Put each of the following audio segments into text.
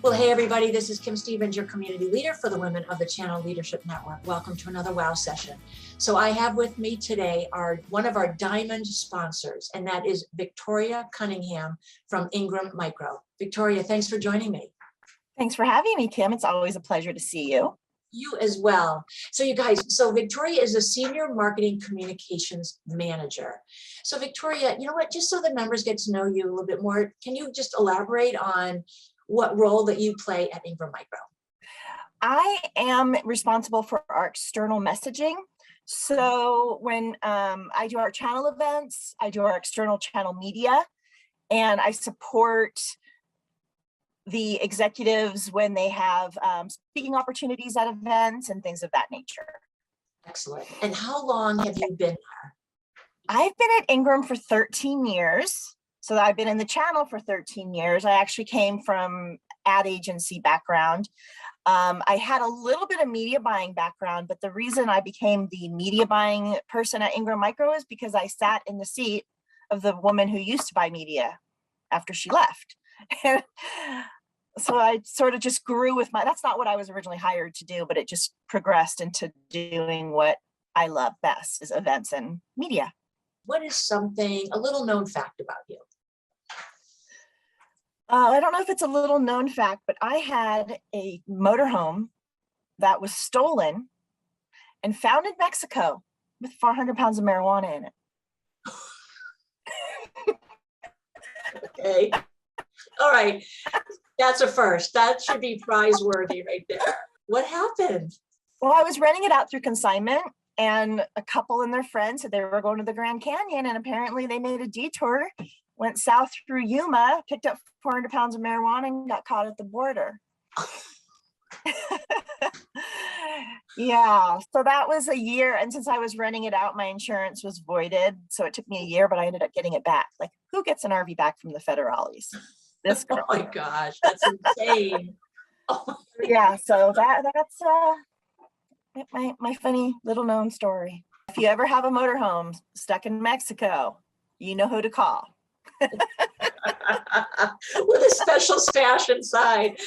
Well, hey, everybody, this is Kim Stevens, your community leader for the Women of the Channel Leadership Network. Welcome to another WOW session. So I have with me today one of our diamond sponsors, and that is Victoria Cunningham from Ingram Micro. Victoria, thanks for joining me. Thanks for having me, Kim. It's always a pleasure to see you. You as well. So you guys, Victoria is a senior marketing communications manager. So Victoria, you know what, just so the members get to know you a little bit more, can you just elaborate on what role that you play at Ingram Micro? I am responsible for our external messaging. So when I do our channel events, I do our external channel media, and I support the executives when they have speaking opportunities at events and things of that nature. Excellent. And how long have you been there? I've been at Ingram for 13 years. So I've been in the channel for 13 years. I actually came from ad agency background. I had a little bit of media buying background, but the reason I became the media buying person at Ingram Micro is because I sat in the seat of the woman who used to buy media after she left. So I sort of just grew with that's not what I was originally hired to do, but it just progressed into doing what I love best, is events and media. What is a little known fact about you? I don't know if it's a little known fact, but I had a motorhome that was stolen and found in Mexico with 400 pounds of marijuana in it. Okay. All right. That's a first. That should be prize worthy right there. What happened? Well, I was renting it out through consignment, and a couple and their friends said they were going to the Grand Canyon, and apparently they made a detour, went south through Yuma, picked up 400 pounds of marijuana, and got caught at the border. Yeah, so that was a year. And since I was renting it out, my insurance was voided. So it took me a year, but I ended up getting it back. Like, who gets an RV back from the federales? This girl. Oh my gosh, that's insane. Oh yeah, so that's my funny little known story. If you ever have a motorhome stuck in Mexico, you know who to call. With a special stash inside.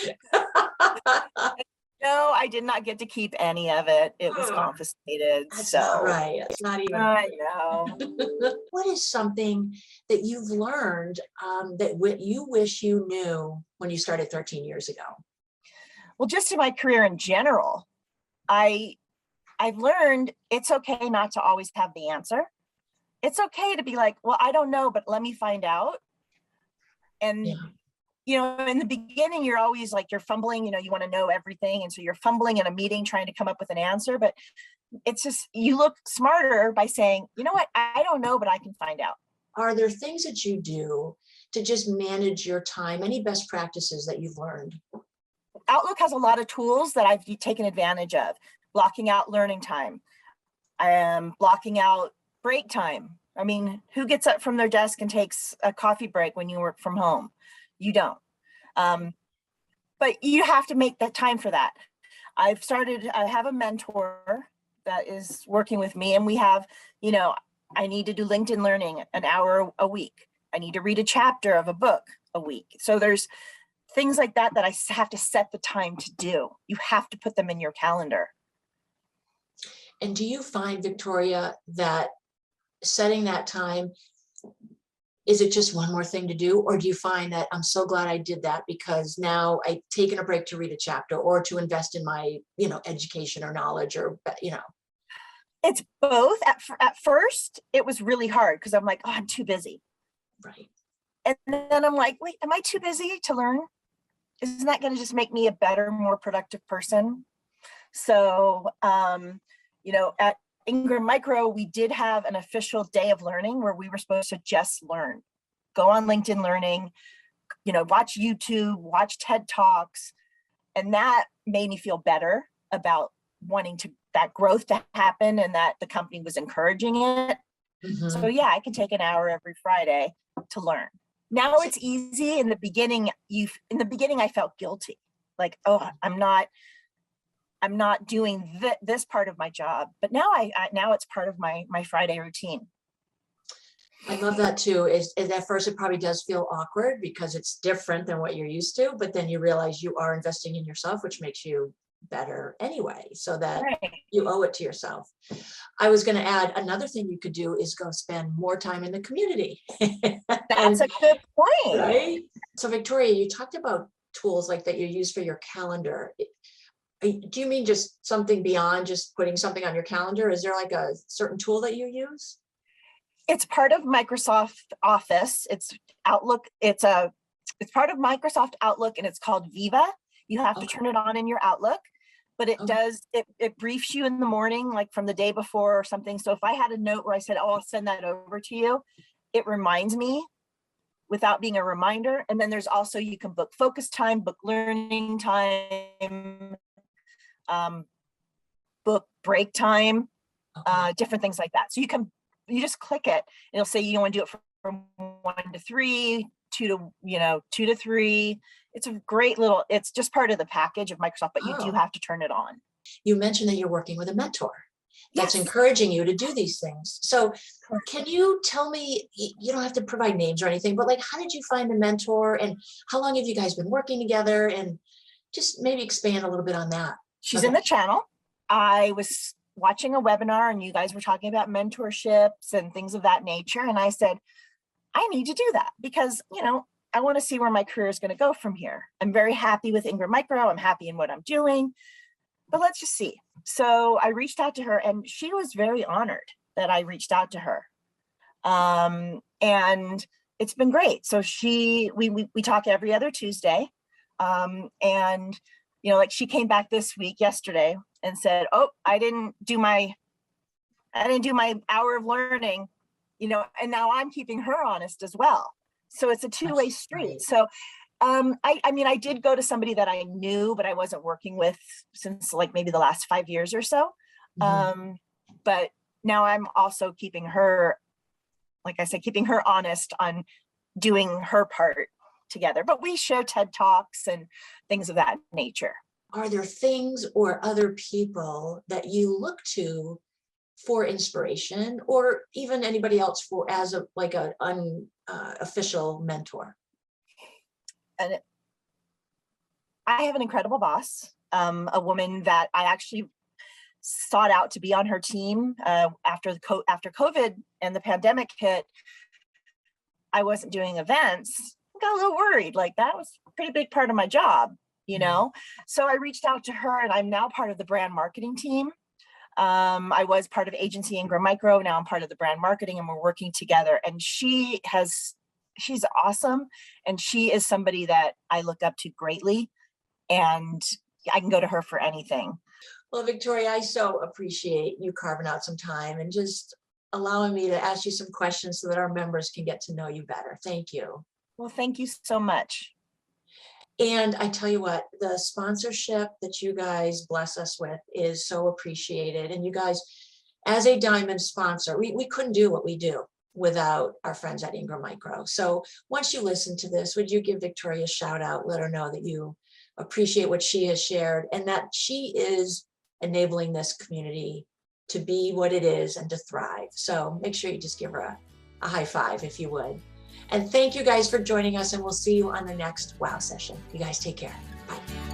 No, I did not get to keep any of it. It was confiscated. That's so not right. It's not even. I know. What is something that you've learned that you wish you knew when you started 13 years ago? Well, just in my career in general, I've learned it's okay not to always have the answer. It's okay to be like, well, I don't know, but let me find out. And you know, in the beginning, you're always like, you're fumbling, you know, you want to know everything. And so you're fumbling in a meeting trying to come up with an answer, but it's just, you look smarter by saying, you know what, I don't know, but I can find out. Are there things that you do to just manage your time? Any best practices that you've learned? Outlook has a lot of tools that I've taken advantage of. Blocking out learning time. Blocking out break time. I mean, who gets up from their desk and takes a coffee break when you work from home? You don't. But you have to make that time for that. I have a mentor that is working with me, and we have, you know, I need to do LinkedIn Learning an hour a week. I need to read a chapter of a book a week. So there's things like that I have to set the time to do. You have to put them in your calendar. And do you find, Victoria, that setting that time, is it just one more thing to do? Or do you find that I'm so glad I did that because now I've taken a break to read a chapter or to invest in my, you know, education or knowledge or, you know? It's both. At first, it was really hard because I'm like, oh, I'm too busy. Right. And then I'm like, wait, am I too busy to learn? Isn't that going to just make me a better, more productive person? So, you know, at Ingram Micro, we did have an official day of learning where we were supposed to just learn. Go on LinkedIn Learning, you know, watch YouTube, watch TED Talks. And that made me feel better about wanting that growth to happen and that the company was encouraging it. Mm-hmm. So yeah, I can take an hour every Friday to learn. Now it's easy. In the beginning, I felt guilty. Like, oh, I'm not doing this part of my job, but now now it's part of my Friday routine. I love that too. Is at first it probably does feel awkward because it's different than what you're used to, but then you realize you are investing in yourself, which makes you better anyway, so that Right. you owe it to yourself. I was going to add another thing you could do is go spend more time in the community. That's a good point. Right. So Victoria, you talked about tools like that you use for your calendar. Do you mean just something beyond just putting something on your calendar? Is there like a certain tool that you use? It's part of Microsoft Office. It's Outlook. It's part of Microsoft Outlook, and it's called Viva. You have to turn it on in your Outlook, but it briefs you in the morning, like from the day before or something. So if I had a note where I said, oh, I'll send that over to you, it reminds me without being a reminder. And then there's also, you can book focus time, book learning time, book break time, different things like that. So you just click it, and it'll say you want to do it from 1 to 3, 2 to 3. It's a great little, it's just part of the package of Microsoft, but you do have to turn it on. You mentioned that you're working with a mentor that's Yes. encouraging you to do these things. So can you tell me, you don't have to provide names or anything, but like, how did you find a mentor and how long have you guys been working together? And just maybe expand a little bit on that. She's in the channel. I was watching a webinar and you guys were talking about mentorships and things of that nature. And I said, I need to do that because, I want to see where my career is going to go from here. I'm very happy with Ingram Micro. I'm happy in what I'm doing, but let's just see. So I reached out to her and she was very honored that I reached out to her. And it's been great. So we talk every other Tuesday. And, like she came back this week, yesterday, and said, oh, I didn't do my hour of learning, and now I'm keeping her honest as well. So it's a two-way street. Right. So I did go to somebody that I knew, but I wasn't working with since like maybe the last 5 years or so. But now I'm also keeping her, like I said, keeping her honest on doing her part together. But we share TED Talks and things of that nature. Are there things or other people that you look to for inspiration, or even anybody else as an unofficial mentor? And I have an incredible boss, a woman that I actually sought out to be on her team after COVID and the pandemic hit. I wasn't doing events. I got a little worried, like that was a pretty big part of my job, So I reached out to her, and I'm now part of the brand marketing team. I was part of agency Ingram Micro. Now I'm part of the brand marketing, and we're working together. And she's awesome. And she is somebody that I look up to greatly, and I can go to her for anything. Well, Victoria, I so appreciate you carving out some time and just allowing me to ask you some questions so that our members can get to know you better. Thank you. Well, thank you so much. And I tell you what, the sponsorship that you guys bless us with is so appreciated. And you guys, as a diamond sponsor, we couldn't do what we do without our friends at Ingram Micro. So once you listen to this, would you give Victoria a shout out, let her know that you appreciate what she has shared and that she is enabling this community to be what it is and to thrive. So make sure you just give her a high five if you would. And thank you guys for joining us, and we'll see you on the next WOW session. You guys take care. Bye.